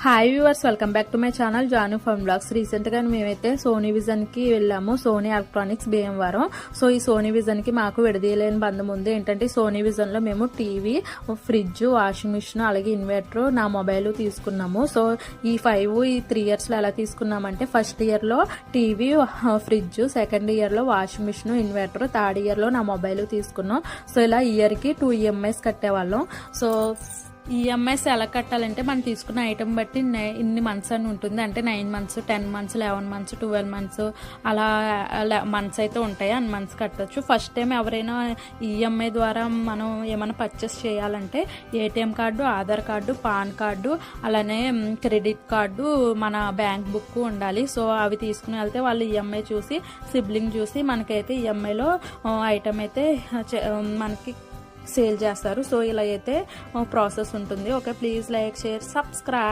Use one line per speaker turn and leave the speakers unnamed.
Hi viewers, welcome back to my channel Janu fun vlogs. Recent గా మేమైతే Sony vision కి వెళ్ళాము, సోనీ ఎలక్ట్రానిక్స్ భీమవరం. సో ఈ సోనీ విజన్ కి మాకు విడదీయలేని బంధం ఉంది. ఏంటంటే సోనీ విజన్ లో మేము టీవీ, ఫ్రిడ్జ్, వాషింగ్ మిషన్, అలాగే ఇన్వర్టర్, నా మొబైల్ తీసుకున్నాము. సో ఈ 3 ఇయర్స్ లో ఎలా తీసుకున్నామంటే, ఫస్ట్ ఇయర్ లో టీవీ, ఫ్రిడ్జ్, సెకండ్ ఇయర్ లో washing machine, inverter, third year లో నా మొబైల్ తీసుకున్నాం. సో ఇలా ఇయర్ కి 2 EMIs కట్టేవాళ్ళం. సో ఈఎంఐస్ ఎలా కట్టాలంటే మనం తీసుకున్న ఐటమ్ బట్టి ఇన్ని మంత్స్ అని ఉంటుంది. అంటే 9 months, 10 months, 11 months, 12 months అలా మంత్స్ అయితే ఉంటాయి. అన్ని మంత్స్ కట్టచ్చు. ఫస్ట్ టైం ఎవరైనా ఈఎంఐ ద్వారా మనం ఏమైనా పర్చేస్ చేయాలంటే ATM card, Aadhaar card, pan card, అలానే క్రెడిట్ కార్డు, మన బ్యాంక్ బుక్ ఉండాలి. సో అవి తీసుకుని వెళ్తే వాళ్ళు ఈఎంఐ చూసి, సిబ్లింగ్ చూసి మనకైతే ఈఎంఐలో ఐటమ్ అయితే మనకి సేల్ చేస్తారు. సో ఇలా అయితే ప్రాసెస్ ఉంటుంది. Okay, please like, share, subscribe.